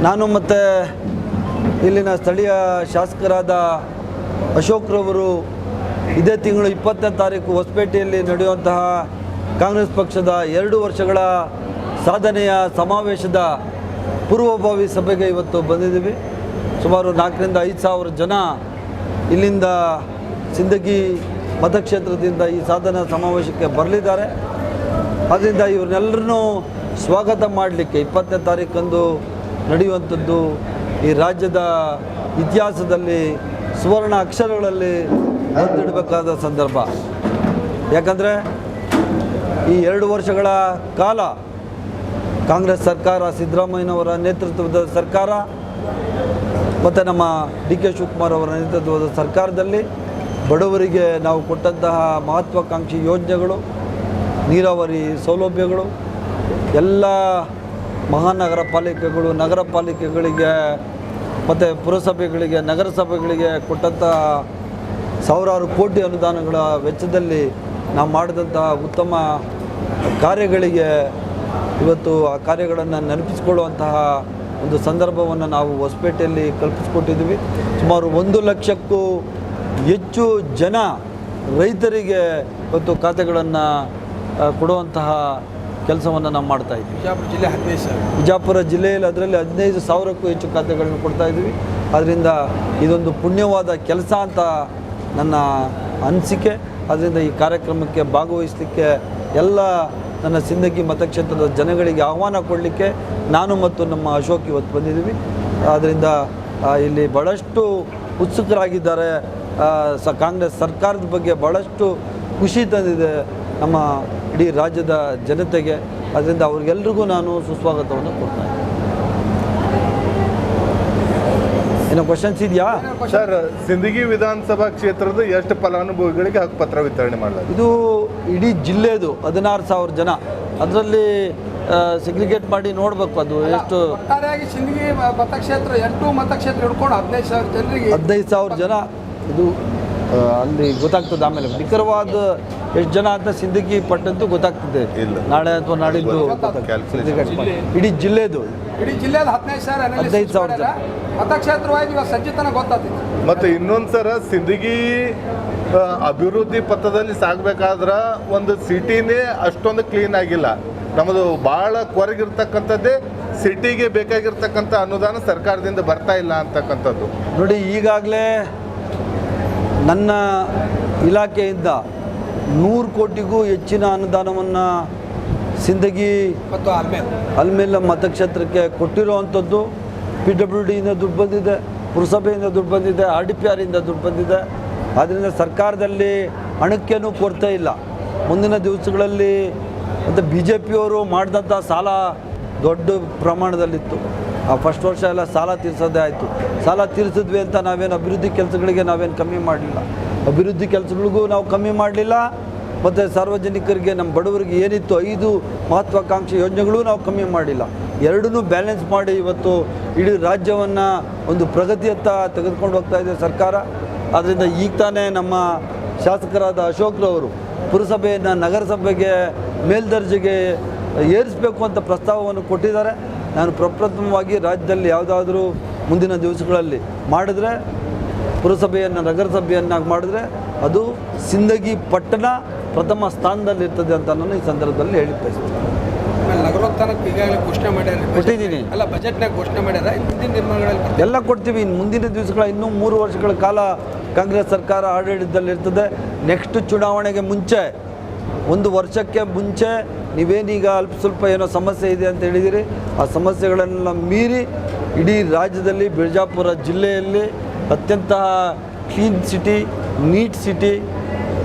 ನಾನು ಮತ್ತು ಇಲ್ಲಿನ ಸ್ಥಳೀಯ ಶಾಸಕರಾದ ಅಶೋಕ್ರವರು ಇದೇ ತಿಂಗಳು 20ನೇ ತಾರೀಕು ಹೊಸಪೇಟೆಯಲ್ಲಿ ನಡೆಯುವಂತಹ ಕಾಂಗ್ರೆಸ್ ಪಕ್ಷದ 2 ವರ್ಷಗಳ ಸಾಧನೆಯ ಸಮಾವೇಶದ ಪೂರ್ವಭಾವಿ ಸಭೆಗೆ ಇವತ್ತು ಬಂದಿದ್ದೀವಿ. ಸುಮಾರು 4 ರಿಂದ 5 ಸಾವಿರ ಜನ ಇಲ್ಲಿಂದ ಸಿಂದಗಿ ಮತಕ್ಷೇತ್ರದಿಂದ ಈ ಸಾಧನಾ ಸಮಾವೇಶಕ್ಕೆ ಬರಲಿದ್ದಾರೆ. ಆದ್ದರಿಂದ ಇವ್ರನ್ನೆಲ್ಲರನ್ನೂ ಸ್ವಾಗತ ಮಾಡಲಿಕ್ಕೆ 20ನೇ ತಾರೀಕಂದು ನಡೆಯುವಂಥದ್ದು ಈ ರಾಜ್ಯದ ಇತಿಹಾಸದಲ್ಲಿ ಸುವರ್ಣ ಅಕ್ಷರಗಳಲ್ಲಿ ಬರೆದಿಡಬೇಕಾದ ಸಂದರ್ಭ. ಯಾಕಂದರೆ ಈ 2 ವರ್ಷಗಳ ಕಾಲ ಕಾಂಗ್ರೆಸ್ ಸರ್ಕಾರ, ಸಿದ್ದರಾಮಯ್ಯನವರ ನೇತೃತ್ವದ ಸರ್ಕಾರ ಮತ್ತು ನಮ್ಮ ಡಿ ಕೆ ಶಿವಕುಮಾರ್ ಅವರ ನೇತೃತ್ವದ ಸರ್ಕಾರದಲ್ಲಿ ಬಡವರಿಗೆ ನಾವು ಕೊಟ್ಟಂತಹ ಮಹತ್ವಾಕಾಂಕ್ಷಿ ಯೋಜನೆಗಳು, ನೀರಾವರಿ ಸೌಲಭ್ಯಗಳು, ಎಲ್ಲ ಮಹಾನಗರ ಪಾಲಿಕೆಗಳು, ನಗರ ಪಾಲಿಕೆಗಳಿಗೆ ಮತ್ತು ಪುರಸಭೆಗಳಿಗೆ, ನಗರಸಭೆಗಳಿಗೆ ಕೊಟ್ಟಂತಹ ಸಾವಿರಾರು ಕೋಟಿ ಅನುದಾನಗಳ ವೆಚ್ಚದಲ್ಲಿ ನಾವು ಮಾಡಿದಂತಹ ಉತ್ತಮ ಕಾರ್ಯಗಳಿಗೆ ಇವತ್ತು ಆ ಕಾರ್ಯಗಳನ್ನು ನೆನಪಿಸಿಕೊಳ್ಳುವಂತಹ ಒಂದು ಸಂದರ್ಭವನ್ನು ನಾವು ಹೊಸಪೇಟೆಯಲ್ಲಿ ಕಲ್ಪಿಸಿಕೊಟ್ಟಿದ್ದೀವಿ. ಸುಮಾರು 1 ಲಕ್ಷಕ್ಕೂ ಹೆಚ್ಚು ಜನ ರೈತರಿಗೆ ಇವತ್ತು ಖಾತೆಗಳನ್ನು ಕೊಡುವಂತಹ ಕೆಲಸವನ್ನು ನಾವು ಮಾಡ್ತಾಯಿದ್ದೀವಿ. ವಿಜಯಪುರ ಜಿಲ್ಲೆಯಲ್ಲಿ ಅದರಲ್ಲಿ 15,000ಕ್ಕೂ ಹೆಚ್ಚು ಖಾತೆಗಳನ್ನು ಕೊಡ್ತಾಯಿದ್ದೀವಿ. ಆದ್ದರಿಂದ ಇದೊಂದು ಪುಣ್ಯವಾದ ಕೆಲಸ ಅಂತ ನನ್ನ ಅನಿಸಿಕೆ. ಅದರಿಂದ ಈ ಕಾರ್ಯಕ್ರಮಕ್ಕೆ ಭಾಗವಹಿಸಲಿಕ್ಕೆ ಎಲ್ಲ ನನ್ನ ಸಿಂದಗಿ ಮತಕ್ಷೇತ್ರದ ಜನಗಳಿಗೆ ಆಹ್ವಾನ ಕೊಡಲಿಕ್ಕೆ ನಾನು ಮತ್ತು ನಮ್ಮ ಅಶೋಕ್ ಇವತ್ತು ಬಂದಿದ್ದೀವಿ. ಆದ್ದರಿಂದ ಇಲ್ಲಿ ಭಾಳಷ್ಟು ಉತ್ಸುಕರಾಗಿದ್ದಾರೆ. ಕಾಂಗ್ರೆಸ್ ಸರ್ಕಾರದ ಬಗ್ಗೆ ಭಾಳಷ್ಟು ಖುಷಿ ತಂದಿದೆ ನಮ್ಮ ಇಡೀ ರಾಜ್ಯದ ಜನತೆಗೆ. ಅದರಿಂದ ಅವ್ರಿಗೆಲ್ರಿಗೂ ನಾನು ಸುಸ್ವಾಗತವನ್ನು ಕೊಡ್ತಾ ಇದ್ದೀನಿ. ಏನೋ ಕ್ವಶನ್ಸ್ ಇದೆಯಾ ಸರ್? ಸಿಂದಗಿ ವಿಧಾನಸಭಾ ಕ್ಷೇತ್ರದ ಎಷ್ಟು ಫಲಾನುಭವಿಗಳಿಗೆ ಹಕ್ಕುಪತ್ರ ವಿತರಣೆ ಮಾಡಲಾಗಿದೆ? ಇದು ಇಡೀ ಜಿಲ್ಲೆದು 16,000 ಜನ. ಅದರಲ್ಲಿ ಸೆಗ್ರಿಗೇಟ್ ಮಾಡಿ ನೋಡಬೇಕು ಅದು ಎಷ್ಟು. ಒಟ್ಟಾರೆಯಾಗಿ ಸಿಂದಗಿ ಮತಕ್ಷೇತ್ರ 8 ಮತಕ್ಷೇತ್ರ ಹಿಡ್ಕೊಂಡು 15,000 ಜನರಿಗೆ 15,000 ಜನ ಇದು ಅಲ್ಲಿ ಗೊತ್ತಾಗ್ತದೆ. ಆಮೇಲೆ ನಿಖರವಾದ ಎಷ್ಟು ಜನ ಅಂತ ಸಿಂದಗಿ ಪಟ್ಟಂತೂ ಗೊತ್ತಾಗ್ತದೆ ನಾಳೆ ಅಥವಾ ನಾಡಿದ್ದು. ಇಡೀ ಜಿಲ್ಲೆದು 15,000 ಜನ ಮತಕ್ಷೇತ್ರವಾಗಿ ಇವಾಗ ಸಂಚಿತನ ಗೊತ್ತಾಗ್ತದೆ. ಮತ್ತು ಇನ್ನೊಂದು ಸರ ಸಿಂದಗಿ ಅಭಿವೃದ್ಧಿ ಪಥದಲ್ಲಿ ಸಾಗಬೇಕಾದ್ರೆ ಒಂದು ಸಿಟಿನೇ ಅಷ್ಟೊಂದು ಕ್ಲೀನ್ ಆಗಿಲ್ಲ. ನಮ್ಮದು ಭಾಳ ಕೊರಗಿರ್ತಕ್ಕಂಥದ್ದೇ ಸಿಟಿಗೆ ಬೇಕಾಗಿರ್ತಕ್ಕಂಥ ಅನುದಾನ ಸರ್ಕಾರದಿಂದ ಬರ್ತಾ ಇಲ್ಲ ಅಂತಕ್ಕಂಥದ್ದು. ನೋಡಿ, ಈಗಾಗಲೇ ನನ್ನ ಇಲಾಖೆಯಿಂದ 100 ಕೋಟಿಗೂ ಹೆಚ್ಚಿನ ಅನುದಾನವನ್ನು ಸಿಂದಗಿ ಮತ್ತು ಅಲ್ಮೇಲ ಮತಕ್ಷೇತ್ರಕ್ಕೆ ಕೊಟ್ಟಿರುವಂಥದ್ದು. PWDಯಿಂದ ದುಡ್ಡು ಬಂದಿದೆ, ಪುರಸಭೆಯಿಂದ ದುಡ್ಡು ಬಂದಿದೆ, RDPR ಇಂದ ದುಡ್ಡು ಬಂದಿದೆ. ಆದ್ದರಿಂದ ಸರ್ಕಾರದಲ್ಲಿ ಹಣಕ್ಕೇನೂ ಕೊರತೆ ಇಲ್ಲ. ಮುಂದಿನ ದಿವಸಗಳಲ್ಲಿ ಮತ್ತು BJPಯವರು ಮಾಡಿದಂಥ ಸಾಲ ದೊಡ್ಡ ಪ್ರಮಾಣದಲ್ಲಿತ್ತು. ಆ ಫಸ್ಟ್ ವರ್ಷ ಎಲ್ಲ ಸಾಲ ತೀರಿಸೋದೇ ಆಯಿತು. ಸಾಲ ತೀರಿಸಿದ್ವಿ ಅಂತ ನಾವೇನು ಅಭಿವೃದ್ಧಿ ಕೆಲಸಗಳಿಗೆ ನಾವೇನು ಕಮ್ಮಿ ಮಾಡಲಿಲ್ಲ. ಅಭಿವೃದ್ಧಿ ಕೆಲಸಗಳಿಗೂ ನಾವು ಕಮ್ಮಿ ಮಾಡಲಿಲ್ಲ. ಮತ್ತು ಸಾರ್ವಜನಿಕರಿಗೆ, ನಮ್ಮ ಬಡವರಿಗೆ ಏನಿತ್ತು 5 ಮಹತ್ವಾಕಾಂಕ್ಷಿ ಯೋಜನೆಗಳು ನಾವು ಕಮ್ಮಿ ಮಾಡಿಲ್ಲ. ಎರಡನ್ನೂ ಬ್ಯಾಲೆನ್ಸ್ ಮಾಡಿ ಇವತ್ತು ಇಡೀ ರಾಜ್ಯವನ್ನು ಒಂದು ಪ್ರಗತಿಯತ್ತ ತೆಗೆದುಕೊಂಡು ಹೋಗ್ತಾ ಇದೆ ಸರ್ಕಾರ. ಆದ್ದರಿಂದ ಈಗ ತಾನೇ ನಮ್ಮ ಶಾಸಕರಾದ ಅಶೋಕ್ರವರು ಪುರಸಭೆಯನ್ನು ನಗರಸಭೆಗೆ ಮೇಲ್ದರ್ಜೆಗೆ ಏರಿಸಬೇಕು ಅಂತ ಪ್ರಸ್ತಾವವನ್ನು ಕೊಟ್ಟಿದ್ದಾರೆ. ನಾನು ಪ್ರಪ್ರಥಮವಾಗಿ ರಾಜ್ಯದಲ್ಲಿ ಯಾವುದಾದ್ರೂ ಮುಂದಿನ ದಿವಸಗಳಲ್ಲಿ ಮಾಡಿದ್ರೆ, ಪುರಸಭೆಯನ್ನು ನಗರಸಭೆಯನ್ನಾಗಿ ಮಾಡಿದ್ರೆ ಅದು ಸಿಂದಗಿ ಪಟ್ಟಣ ಪ್ರಥಮ ಸ್ಥಾನದಲ್ಲಿರ್ತದೆ ಅಂತ ನಾನು ಈ ಸಂದರ್ಭದಲ್ಲಿ ಹೇಳಿ ಬಯಸ್ತೀನಿ. ನಗರೋತ್ಥಾನಕ್ಕೆ ಈಗಾಗಲೇ ಘೋಷಣೆ ಮಾಡ್ಯಾರ, ಕೊಟ್ಟಿದ್ದೀನಿ. ಅಲ್ಲ, ಬಜೆಟ್ನಾಗ ಘೋಷಣೆ ಮಾಡ್ಯಾರ. ಮುಂದಿನ ನಿರ್ಮಾಣಗಳಲ್ಲಿ ಎಲ್ಲ ಕೊಡ್ತೀವಿ. ಇನ್ನು ಮುಂದಿನ ದಿವಸಗಳ ಇನ್ನೂ 3 ವರ್ಷಗಳ ಕಾಲ ಕಾಂಗ್ರೆಸ್ ಸರ್ಕಾರ ಆಡಳಿತದಲ್ಲಿರ್ತದೆ. ನೆಕ್ಸ್ಟ್ ಚುನಾವಣೆಗೆ ಮುಂಚೆ 1 ವರ್ಷಕ್ಕೆ ಮುಂಚೆ ನೀವೇನೀಗ ಅಲ್ಪ ಸ್ವಲ್ಪ ಏನೋ ಸಮಸ್ಯೆ ಇದೆ ಅಂತ ಹೇಳಿದಿರಿ, ಆ ಸಮಸ್ಯೆಗಳನ್ನೆಲ್ಲ ಮೀರಿ ಇಡೀ ರಾಜ್ಯದಲ್ಲಿ ಬಿಜಾಪುರ ಜಿಲ್ಲೆಯಲ್ಲಿ ಅತ್ಯಂತ ಕ್ಲೀನ್ ಸಿಟಿ, ನೀಟ್ ಸಿಟಿ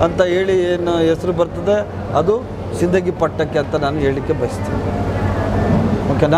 ಅಂತ ಹೇಳಿ ಏನು ಹೆಸರು ಬರ್ತದೆ ಅದು ಸಿಂದಗಿ ಪಟ್ಟಕ್ಕೆ ಅಂತ ನಾನು ಹೇಳಲಿಕ್ಕೆ ಬಯಸ್ತೀನಿ.